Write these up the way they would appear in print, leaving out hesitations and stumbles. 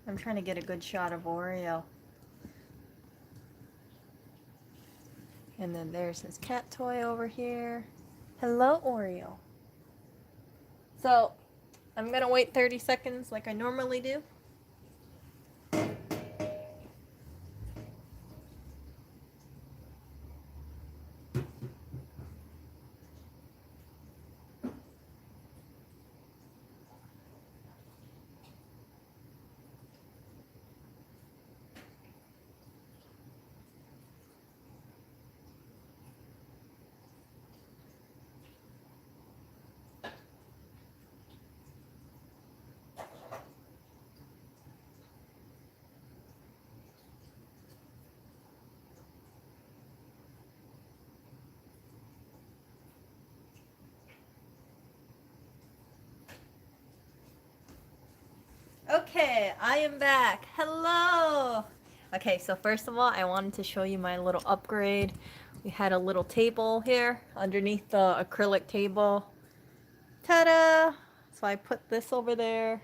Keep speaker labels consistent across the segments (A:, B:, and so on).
A: I'm trying to get a good shot of Oreo. And then there's his cat toy over here. Hello, Oreo. So, I'm gonna wait 30 seconds like I normally do. Okay, I am back. Hello! Okay, so first of all, I wanted to show you my little upgrade. We had a little table here underneath the acrylic table. Ta-da! So I put this over there.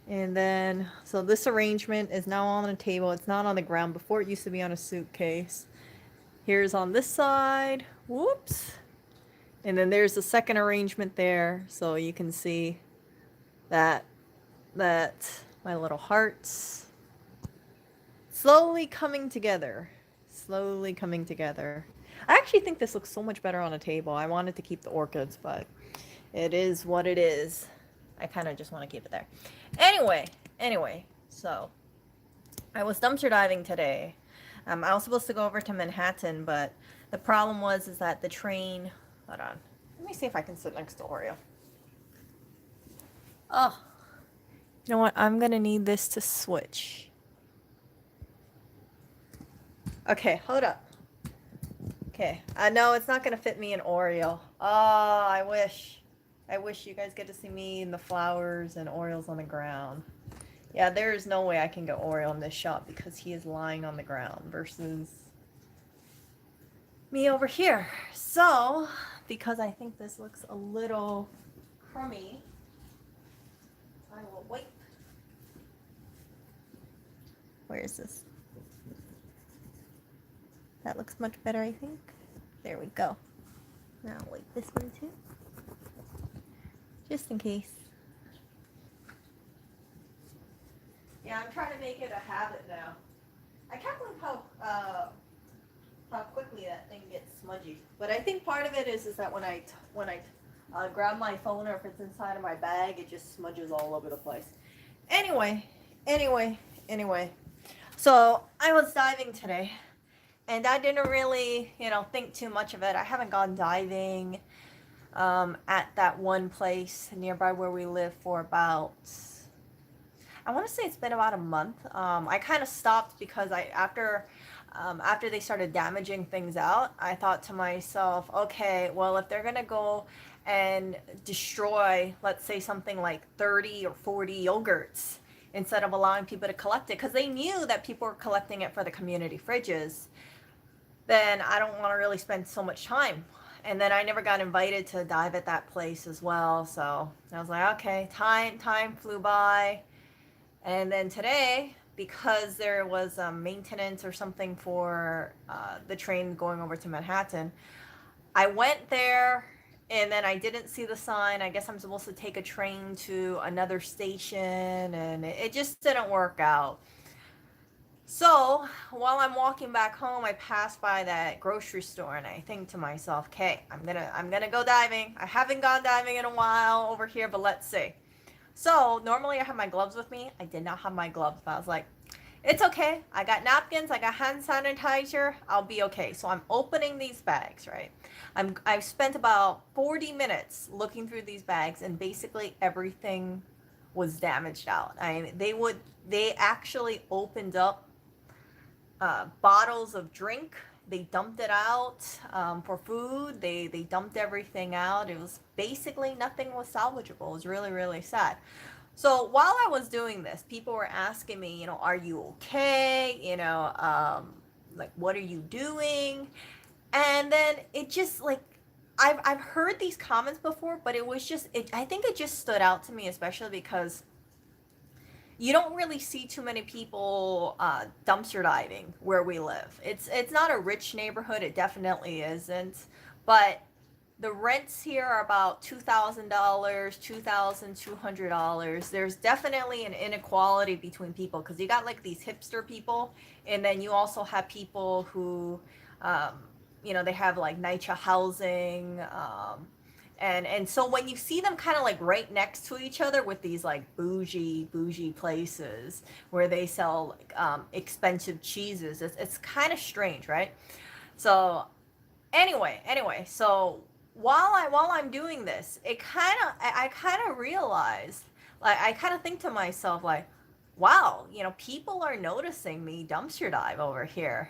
A: And then, so this arrangement is now on the table. It's not on the ground. Before it used to be on a suitcase. Here's on this side. Whoops. And then there's the second arrangement there. So you can see that my little hearts slowly coming together. Slowly coming together. I actually think this looks so much better on a table. I wanted to keep the orchids, but it is what it is. I kind of just want to keep it there. Anyway, so I was dumpster diving today. I was supposed to go over to Manhattan, but the problem is that the train. Hold on. Let me see if I can sit next to Oreo. Oh, you know what? I'm gonna need this to switch. Okay, hold up. Okay, I know it's not gonna fit me in Oreo. Oh, I wish. I wish you guys get to see me in the flowers and Oreo's on the ground. Yeah, there is no way I can get Oreo in this shot because he is lying on the ground versus me over here. So, because I think this looks a little crummy, I will wipe. Where is this? That looks much better, I think. There we go. Now I'll wipe this one too. Just in case. Yeah, I'm trying to make it a habit now. I can't believe how quickly that thing gets smudgy. But I think part of it is that when I grab my phone or if it's inside of my bag, it just smudges all over the place. Anyway. So I was diving today, and I didn't really, think too much of it. I haven't gone diving at that one place nearby where we live for about, I want to say it's been about a month. I kind of stopped because after they started damaging things out, I thought to myself, okay, well, if they're gonna go and destroy, let's say something like 30 or 40 yogurts instead of allowing people to collect it, because they knew that people were collecting it for the community fridges, then I don't want to really spend so much time. And then I never got invited to dive at that place as well. So I was like, okay, time flew by. And then today, because there was maintenance or something for the train going over to Manhattan, I went there and then I didn't see the sign. I guess I'm supposed to take a train to another station, and it just didn't work out. So while I'm walking back home, I pass by that grocery store and I think to myself, okay, I'm gonna go diving. I haven't gone diving in a while over here, but let's see. So normally I have my gloves with me. I did not have my gloves, but I was like, it's okay. I got napkins, I got hand sanitizer, I'll be okay. So I'm opening these bags, right? I've spent about 40 minutes looking through these bags, and basically everything was damaged out. They actually opened up bottles of drink. They dumped it out for food. They dumped everything out. It was basically nothing was salvageable. It was really, really sad. So while I was doing this, people were asking me, are you okay? Like, what are you doing? And then it just like, I've heard these comments before, but it was just, I think it just stood out to me, especially because you don't really see too many people dumpster diving where we live. It's not a rich neighborhood. It definitely isn't. But the rents here are about $2,000, $2,200. There's definitely an inequality between people because you got like these hipster people, and then you also have people who, um, they have like NYCHA housing. And so when you see them kind of like right next to each other with these like bougie places where they sell like expensive cheeses, it's kind of strange, right? So anyway, so while I'm doing this, it kind of I kind of realized, like, I kind of think to myself like, wow, people are noticing me dumpster dive over here,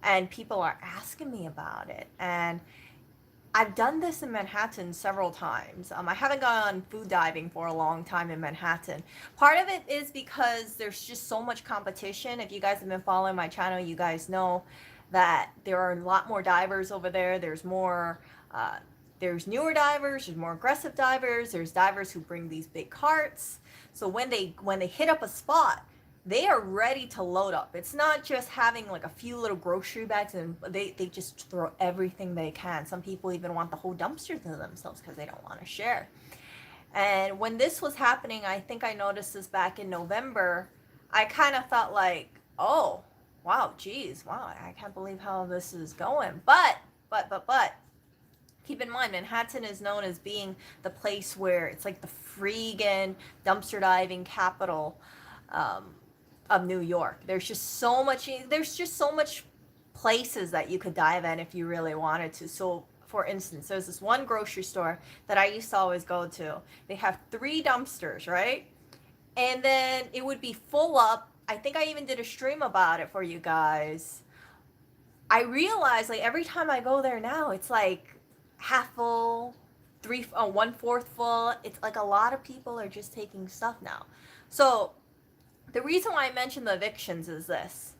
A: and people are asking me about it. And I've done this in Manhattan several times. I haven't gone food diving for a long time in Manhattan. Part of it is because there's just so much competition. If you guys have been following my channel, you guys know that there are a lot more divers over there. There's more, there's newer divers, there's more aggressive divers, there's divers who bring these big carts. So when they hit up a spot, they are ready to load up. It's not just having like a few little grocery bags, and they just throw everything they can. Some people even want the whole dumpster to themselves because they don't want to share. And when this was happening, I think I noticed this back in November, I kind of thought like, oh, wow, geez, wow, I can't believe how this is going. But, keep in mind, Manhattan is known as being the place where it's like the freaking dumpster diving capital of New York. There's just so much places that you could dive in if you really wanted to. So for instance, there's this one grocery store that I used to always go to. They have 3 dumpsters, right? And then it would be full up. I think I even did a stream about it for you guys. I realized like every time I go there now, it's like half full, 1/4 full. It's like a lot of people are just taking stuff now. So the reason why I mentioned the evictions is this.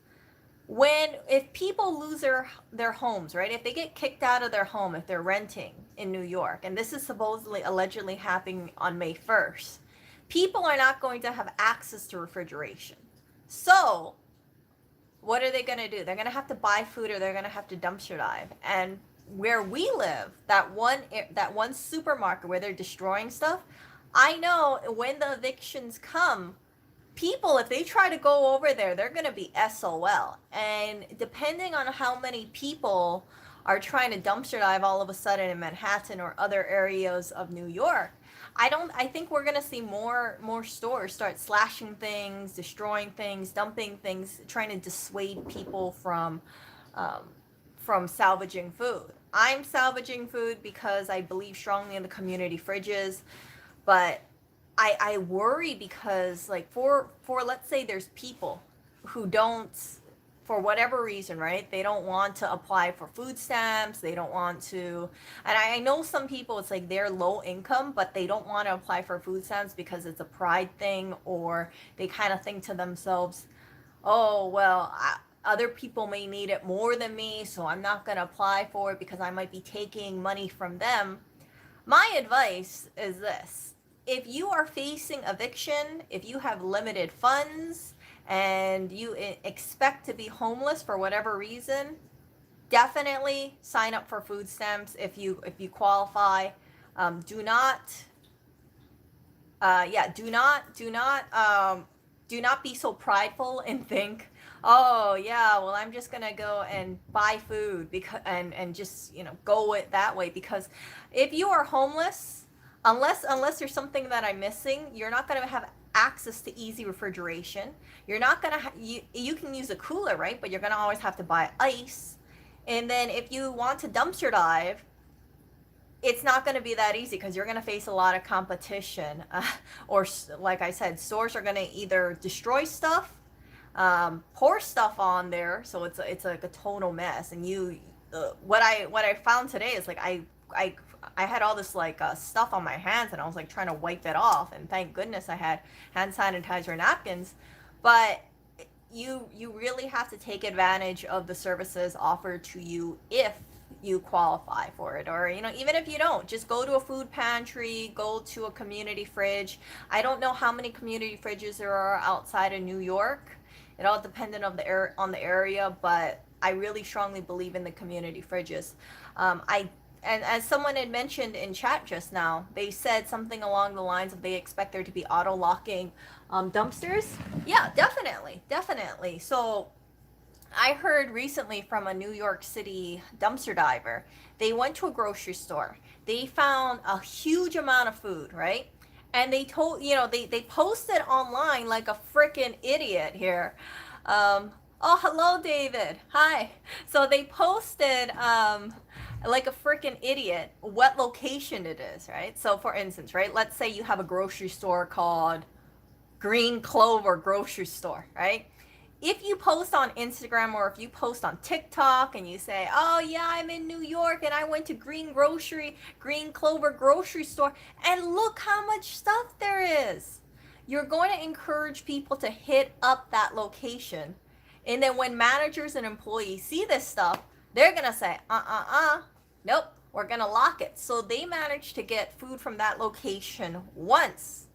A: If people lose their homes, right? If they get kicked out of their home, if they're renting in New York, and this is supposedly allegedly happening on May 1st, people are not going to have access to refrigeration. So what are they going to do? They're going to have to buy food, or they're going to have to dumpster dive. And where we live, that one supermarket where they're destroying stuff, I know when the evictions come, people, if they try to go over there, they're going to be SOL. And depending on how many people are trying to dumpster dive all of a sudden in Manhattan or other areas of New York, I think we're going to see more stores start slashing things, destroying things, dumping things, trying to dissuade people from salvaging food. I'm salvaging food because I believe strongly in the community fridges, but I worry because, like, for let's say there's people who don't, for whatever reason, right? They don't want to apply for food stamps. They don't want to, and I know some people, it's like they're low income, but they don't want to apply for food stamps because it's a pride thing, or they kind of think to themselves, oh, well, other people may need it more than me, so I'm not going to apply for it because I might be taking money from them. My advice is this. If you are facing eviction, if you have limited funds and you expect to be homeless for whatever reason, definitely sign up for food stamps if you qualify. Do not be so prideful and think, oh yeah, well, I'm just gonna go and buy food because and just go it that way. Because if you are homeless, unless there's something that I'm missing, you're not going to have access to easy refrigeration. You're not going to you can use a cooler, right? But you're going to always have to buy ice. And then if you want to dumpster dive, it's not going to be that easy because you're going to face a lot of competition. Or like I said, stores are going to either destroy stuff, pour stuff on there, so it's like a total mess. And what I found today is like I had all this like stuff on my hands, and I was like trying to wipe it off, and thank goodness I had hand sanitizer and napkins. But you really have to take advantage of the services offered to you if you qualify for it. Or, even if you don't, just go to a food pantry, go to a community fridge. I don't know how many community fridges there are outside of New York. It all depended on the area, but I really strongly believe in the community fridges. And as someone had mentioned in chat just now, they said something along the lines of they expect there to be auto locking dumpsters. Yeah, definitely, definitely. So I heard recently from a New York City dumpster diver. They went to a grocery store. They found a huge amount of food, right? And they told, they posted online like a freaking idiot here. Oh, hello, David. Hi. So they posted like a freaking idiot what location it is, right? So for instance, right, let's say you have a grocery store called Green Clover Grocery Store, right? If you post on Instagram or if you post on TikTok and you say, oh yeah, I'm in New York and I went to Green Clover Grocery Store and look how much stuff there is. You're going to encourage people to hit up that location. And then when managers and employees see this stuff, they're going to say, nope, we're going to lock it. So they managed to get food from that location once.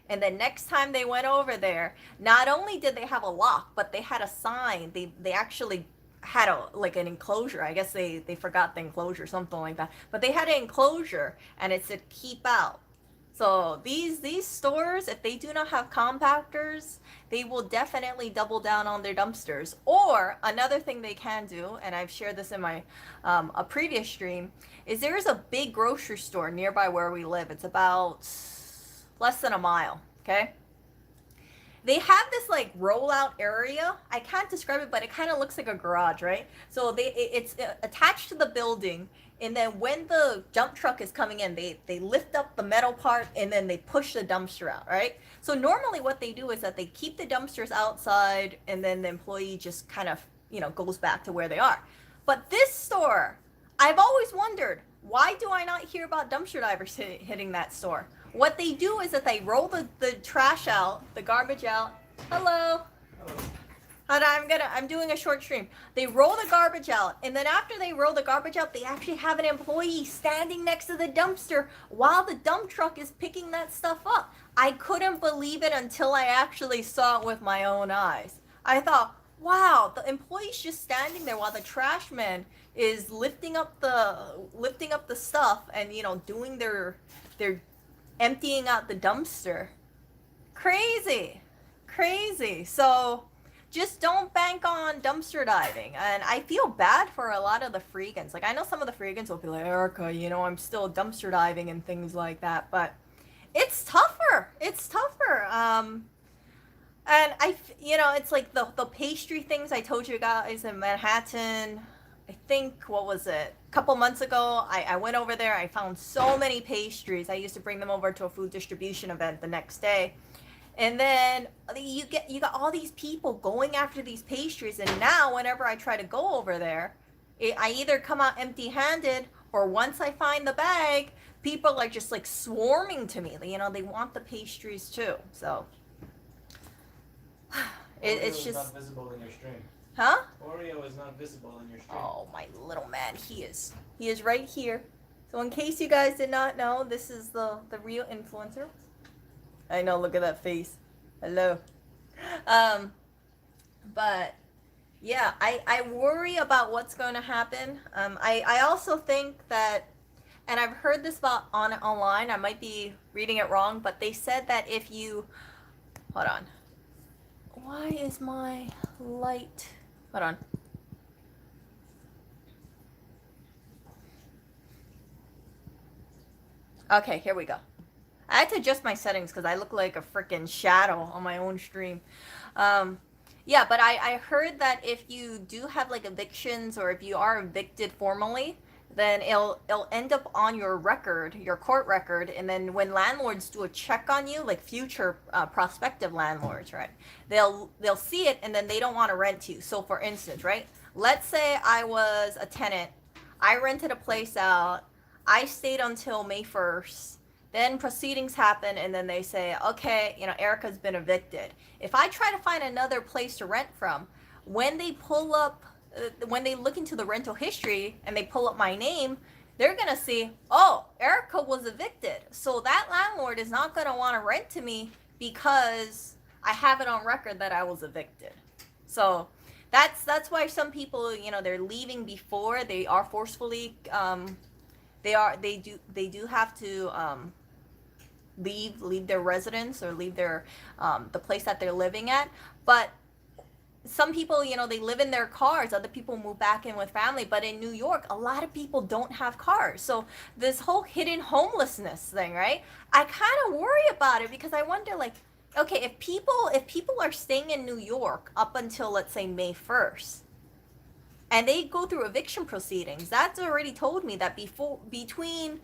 A: And the next time they went over there, not only did they have a lock, but they had a sign. They actually had an enclosure. I guess they forgot the enclosure, something like that. But they had an enclosure and it said keep out. So these stores, if they do not have compactors, they will definitely double down on their dumpsters. Or another thing they can do, and I've shared this in my a previous stream, is there's a big grocery store nearby where we live. It's about less than a mile, okay? They have this like rollout area. I can't describe it, but it kind of looks like a garage, right? So it's attached to the building, and then when the dump truck is coming in, they lift up the metal part and then they push the dumpster out, right? So normally what they do is that they keep the dumpsters outside and then the employee just kind of, goes back to where they are. But this store, I've always wondered, why do I not hear about dumpster divers hitting that store? What they do is that they roll the trash out, the garbage out. Hello. I'm doing a short stream. They roll the garbage out, and then after they roll the garbage out, they actually have an employee standing next to the dumpster while the dump truck is picking that stuff up. I couldn't believe it until I actually saw it with my own eyes. I thought, wow, the employee's just standing there while the trash man is lifting up the stuff and doing their emptying out the dumpster. Crazy. So just don't bank on dumpster diving. And I feel bad for a lot of the freegans. Like, I know some of the freegans will be like, Erica, I'm still dumpster diving and things like that. But it's tougher. And it's like the pastry things I told you guys in Manhattan. I think, what was it? A couple months ago, I went over there. I found so many pastries. I used to bring them over to a food distribution event the next day. And then you got all these people going after these pastries, and now whenever I try to go over there, I either come out empty-handed, or once I find the bag, people are just like swarming to me. They want the pastries too. So it's just
B: not visible in your stream.
A: Huh?
B: Oreo is not visible in your stream.
A: Oh, my little man, he is right here. So in case you guys did not know, this is the real influencer. I know, look at that face. Hello. But yeah, I worry about what's going to happen. I also think that, and I've heard this about online, I might be reading it wrong, but they said that if you, hold on. Why is my light, hold on. Okay, here we go. I had to adjust my settings because I look like a freaking shadow on my own stream. Yeah, but I heard that if you do have like evictions, or if you are evicted formally, then it'll end up on your record, your court record, and then when landlords do a check on you, like future prospective landlords, right? They'll see it, and then they don't want to rent to you. So for instance, right? Let's say I was a tenant, I rented a place out, I stayed until May 1st. Then proceedings happen, and then they say, okay, Erica's been evicted. If I try to find another place to rent from, when they pull up when they look into the rental history and they pull up my name, they're gonna see, oh, Erica was evicted, so that landlord is not gonna want to rent to me because I have it on record that I was evicted. So that's why some people, they're leaving before they are forcefully. They do have to leave their residence or leave their the place that they're living at. But some people, they live in their cars. Other people move back in with family. But in New York, a lot of people don't have cars. So this whole hidden homelessness thing, right? I kind of worry about it because I wonder, like, okay, if people are staying in New York up until, let's say, May 1st, and they go through eviction proceedings, that's already told me that between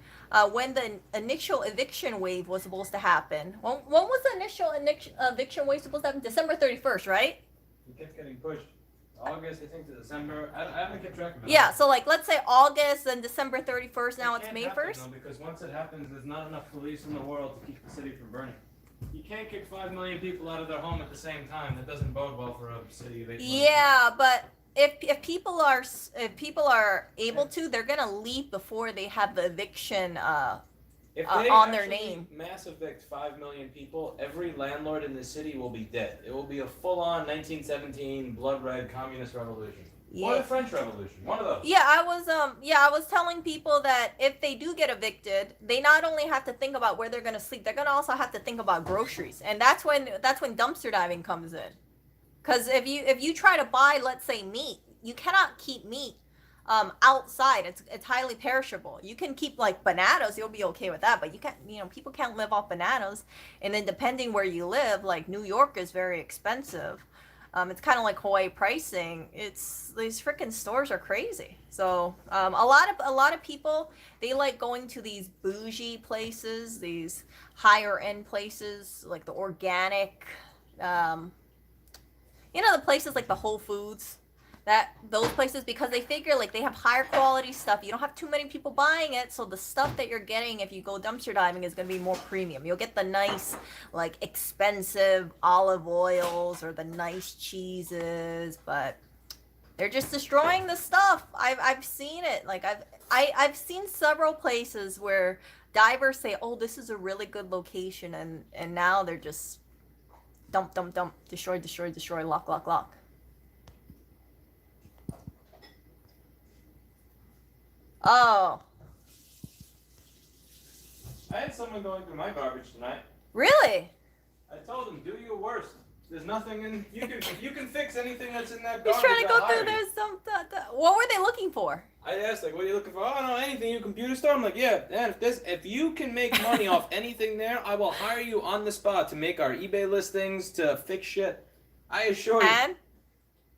A: when the initial eviction wave was supposed to happen. When was the initial eviction wave supposed to happen? December 31st, right?
B: It kept getting pushed. August, I think, to December. I haven't kept track of it.
A: Yeah, so like let's say August, then December 31st, now it's May 1st?
B: Though, because once it happens, there's not enough police in the world to keep the city from burning. You can't kick 5 million people out of their home at the same time. That doesn't bode well for a city of 8 million.
A: Yeah, but if people are able to, they're gonna leave before they have the eviction
B: If they
A: on their name.
B: mass evict 5 million people, every landlord in the city will be dead. It will be a full-on 1917 blood red communist revolution.
A: Yeah.
B: Or the French Revolution. One of those.
A: Yeah, I was telling people that if they do get evicted, they not only have to think about where they're gonna sleep, they're gonna also have to think about groceries, and that's when dumpster diving comes in. Because if you try to buy, let's say, meat, you cannot keep meat outside. It's highly perishable. You can keep like bananas, you'll be okay with that, but you can't. People can't live off bananas, and then depending where you live, like New York is very expensive. It's kind of like Hawaii pricing. These freaking stores are crazy. So a lot of people, they like going to these bougie places, these higher end places, like the organic, the places like the Whole Foods, those places, because they figure like they have higher quality stuff. You don't have too many people buying it, so the stuff that you're getting if you go dumpster diving is going to be more premium. You'll get the nice, like, expensive olive oils or the nice cheeses, but they're just destroying the stuff. I've seen it. Like I've seen several places where divers say, "Oh, this is a really good location," and now they're just dump, destroy, lock. Oh.
B: I had someone going through my garbage tonight.
A: Really?
B: I told them, do your worst. There's nothing in. You can fix anything that's in that
A: He's
B: garbage.
A: trying to go through there. What were they looking for?
B: I asked, like, what are you looking for? Oh, no, anything. You computer store? I'm like, yeah. And if you can make money off anything there, I will hire you on the spot to make our eBay listings, to fix shit. I assure you.
A: And?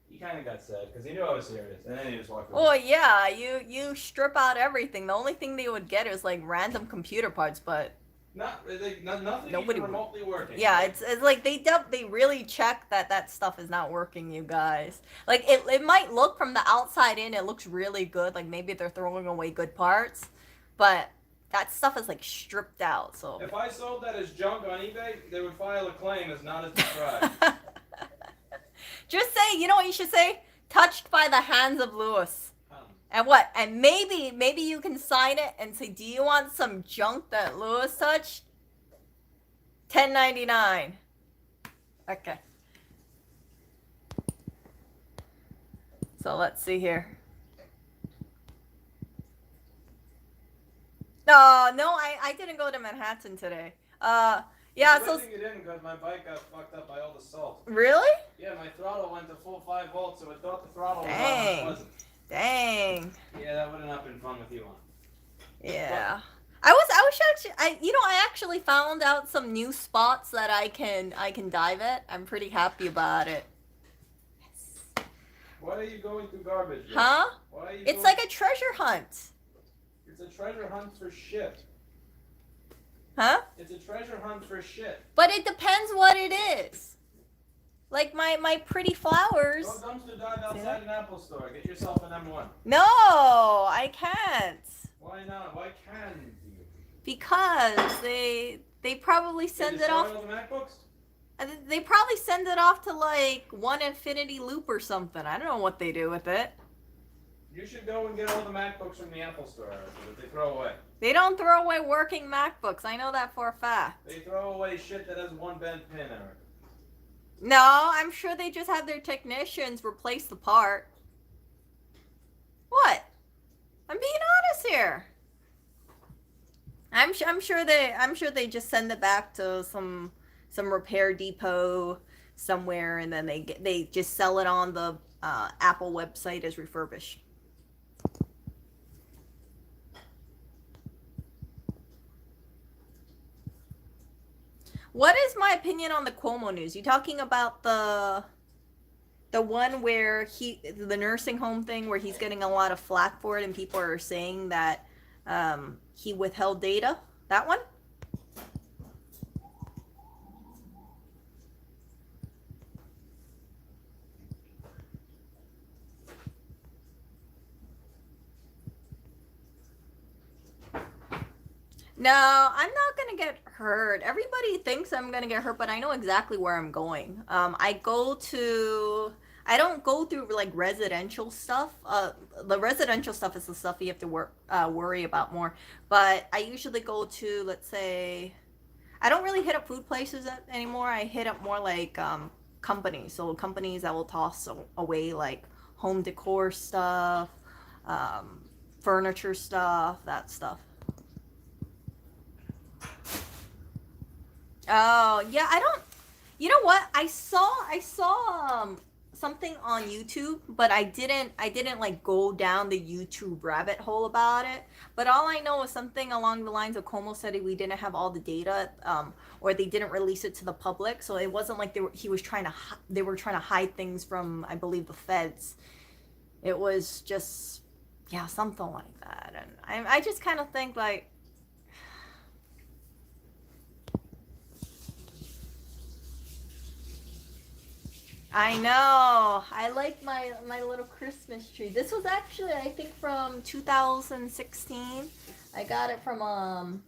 B: He kind of got sad because he knew I was serious, and then he just walked away.
A: Oh yeah, you strip out everything. The only thing they would get is like random computer parts, but
B: nothing
A: nobody
B: even remotely working.
A: Yeah, it's like they really check that stuff is not working, you guys. Like it might look from the outside in, it looks really good. Like maybe they're throwing away good parts, but that stuff is like stripped out. So
B: if I sold that as junk on eBay, they would file a claim as not as described.
A: Just say, you know what you should say? Touched by the hands of Lewis. And what? And maybe you can sign it and say, do you want some junk that Lewis touched? $10.99. Okay. So let's see here. No, I didn't go to Manhattan today. Yeah, so.
B: I think it didn't because my bike got fucked up by all the salt.
A: Really?
B: Yeah, my throttle went to full 5 volts, so I thought the throttle was on, but it wasn't.
A: Dang.
B: Yeah, that would have not been fun with you on.
A: Yeah. I actually found out some new spots that I can dive at. I'm pretty happy about it. Yes.
B: Why are you going through garbage?
A: Huh?
B: Why are you
A: It's like a treasure hunt.
B: It's a treasure hunt for shit.
A: Huh?
B: It's a treasure hunt for shit.
A: But it depends what it is. Like my pretty flowers.
B: Go dumpster dive outside an Apple store. Get yourself an M1.
A: No, I can't.
B: Why not? Why can't you?
A: Because they probably send it off.
B: All the MacBooks?
A: They probably send it off to like One Infinity Loop or something. I don't know what they do with it.
B: You should go and get all the MacBooks from the Apple store that they throw away.
A: They don't throw away working MacBooks. I know that for a fact.
B: They throw away shit that has one bent pin, Eric.
A: No, I'm sure they just have their technicians replace the part. What? I'm being honest here. I'm sure they just send it back to some repair depot somewhere, and then they just sell it on the Apple website as refurbished. What is my opinion on the Cuomo news? You talking about the one where the nursing home thing where he's getting a lot of flack for it and people are saying that he withheld data? That one? No, I'm not gonna get hurt. Everybody thinks I'm gonna get hurt, but I know exactly where I'm going. I don't go through like residential stuff. The residential stuff is the stuff you have to worry about more. But I usually go to, let's say, I don't really hit up food places anymore. I hit up more like companies. So companies that will toss away like home decor stuff, furniture stuff, that stuff. Oh, yeah, I don't. You know what? I saw something on YouTube, but I didn't like go down the YouTube rabbit hole about it. But all I know is something along the lines of Como said we didn't have all the data, or they didn't release it to the public. So it wasn't like they were trying to hide things from, I believe, the feds. It was just, yeah, something like that. And I just kind of think like, I know. I like my little Christmas tree. This was actually, I think, from 2016. I got it from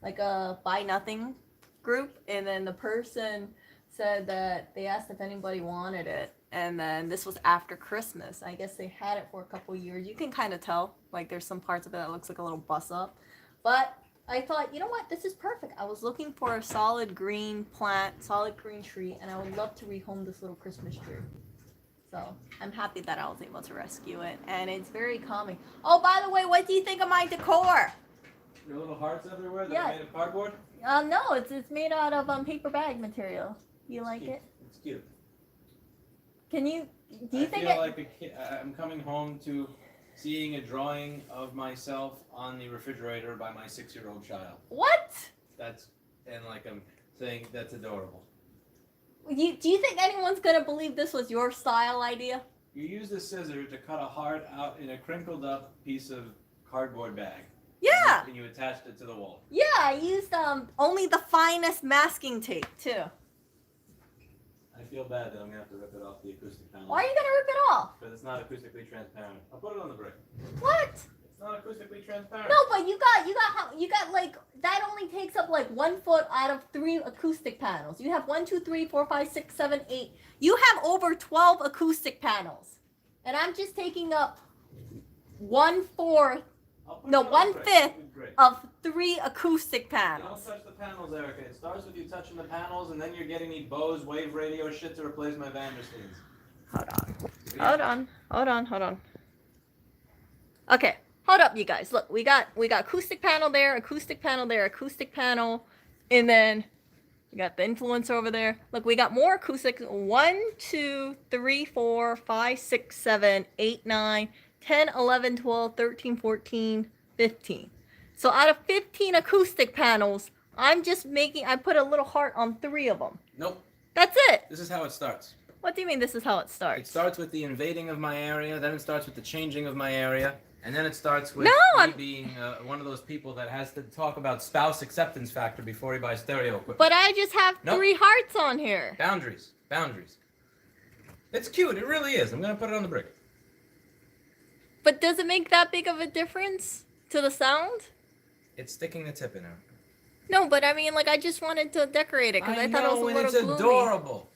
A: like a Buy Nothing group, and then the person said that they asked if anybody wanted it, and then this was after Christmas. I guess they had it for a couple years. You can kind of tell, like there's some parts of it that looks like a little bust up, but I thought, you know what, this is perfect. I was looking for a solid green tree, and I would love to rehome this little Christmas tree. So I'm happy that I was able to rescue it, and it's very calming. Oh, by the way, what do you think of my decor?
B: Your little hearts everywhere that are made of cardboard?
A: No, it's made out of paper bag material. You like it?
B: It's cute.
A: Do you think
B: I feel like a kid, I'm coming home to seeing a drawing of myself on the refrigerator by my 6-year-old child.
A: What?
B: And like I'm saying, that's adorable.
A: Do you think anyone's gonna believe this was your style idea?
B: You used a scissor to cut a heart out in a crinkled up piece of cardboard bag.
A: Yeah.
B: And you attached it to the wall.
A: Yeah, I used only the finest masking tape too.
B: I feel bad that I'm gonna have to rip it off the acoustic panel.
A: Why are you gonna rip it off?
B: Because it's not acoustically transparent. I'll put it on the brick.
A: What?
B: It's not acoustically transparent.
A: No, but you got like, that only takes up like 1 foot out of 3 acoustic panels. You have 1, 2, 3, 4, 5, 6, 7, 8. You have over 12 acoustic panels, and I'm just taking up 1/4. No, 1/5 of 3 acoustic panels.
B: Don't touch the panels, Erica. It starts with you touching the panels, and then you're getting me Bose wave radio shit to replace my Vandersteens. Hold on. Okay, hold up, you guys. Look, we got acoustic panel there, acoustic panel there, acoustic panel, and then we got the influencer over there. Look, we got more acoustics. 1, 2, 3, 4, 5, 6, 7, 8, 9, 10, 11, 12, 13, 14, 15. So out of 15 acoustic panels, I put a little heart on 3 of them. Nope.
A: That's it.
B: This is how it starts.
A: What do you mean this is how it starts?
B: It starts with the invading of my area, then it starts with the changing of my area, and then it starts with me being one of those people that has to talk about spouse acceptance factor before he buys stereo equipment.
A: But I just have 3 hearts on here.
B: Boundaries. It's cute, it really is. I'm going to put it on the brick.
A: But does it make that big of a difference to the sound?
B: It's sticking the tip in there.
A: No, but I mean, like, I just wanted to decorate it because I thought it was a little
B: it's
A: gloomy.
B: Adorable.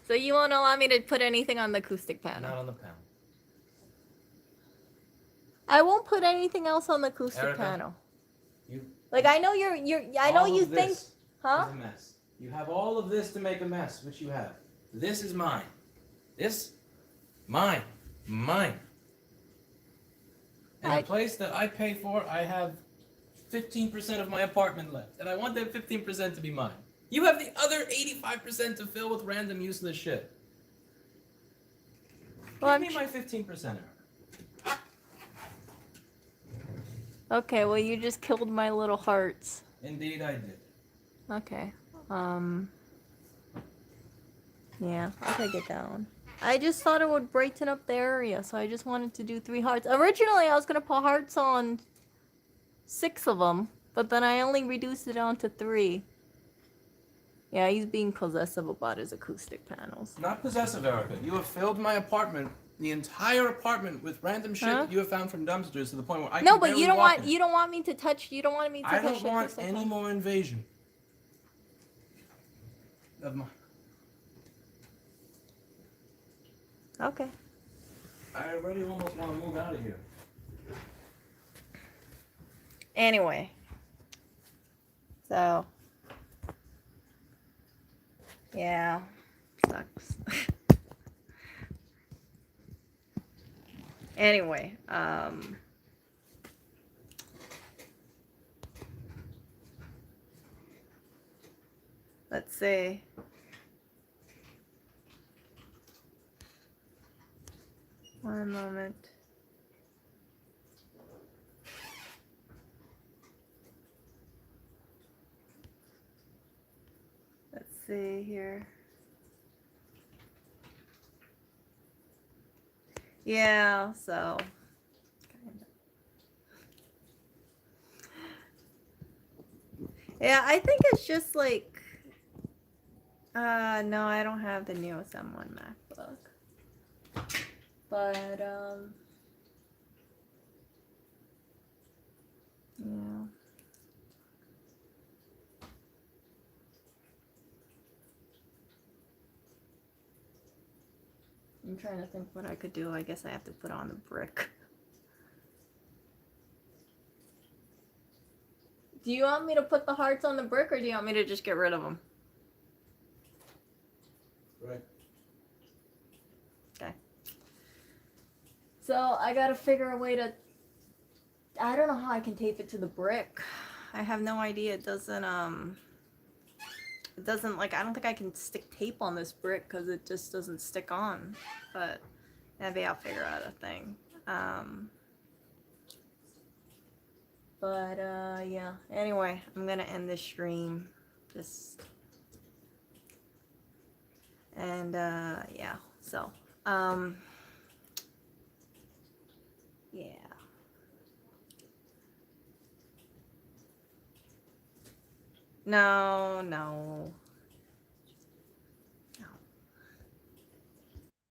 A: So you won't allow me to put anything on the acoustic panel?
B: Not on the panel. I won't put anything else on the acoustic
C: Erica,
B: panel.
C: You.
B: Like I know I know
C: all
B: you
C: of
B: think,
C: this
B: huh?
C: is a mess. You have all of this to make a mess, which you have. This is mine. This, mine, mine. And the place that I pay for, I have 15% of my apartment left, and I want that 15% to be mine. You have the other 85% to fill with random useless shit.
B: Well,
C: Give me my 15%.
B: Okay, well you just killed my little hearts.
C: Indeed, I did.
B: Okay. Yeah, I'll take it down. I just thought it would brighten up the area, so I just wanted to do 3 hearts. Originally, I was gonna put hearts on 6 of them, but then I only reduced it down to 3. Yeah, he's being possessive about his acoustic panels.
C: Not possessive, Erica. You have filled my apartment, the entire apartment, with random shit that you have found from dumpsters to the point where I
B: No,
C: can
B: but
C: barely
B: you don't
C: walk
B: want
C: in it.
B: you don't want me to touch you don't want me to
C: I
B: touch
C: don't
B: the
C: want
B: acoustic
C: any
B: panel.
C: more invasion of my.
B: Okay.
C: I already almost want to move out of here.
B: Anyway. So yeah. Sucks. Anyway, let's see. One moment. Let's see here. Yeah, so yeah, I think it's just like no, I don't have the newest M1 MacBook. But yeah. I'm trying to think what I could do. I guess I have to put on the brick. Do you want me to put the hearts on the brick, or do you want me to just get rid of them?
C: Right.
B: Okay. So I gotta figure a way to. I don't know how I can tape it to the brick. I have no idea. It doesn't like, I don't think I can stick tape on this brick because it just doesn't stick on. But maybe I'll figure out a thing. Yeah. Anyway, I'm gonna end this stream. Yeah. So, yeah. No.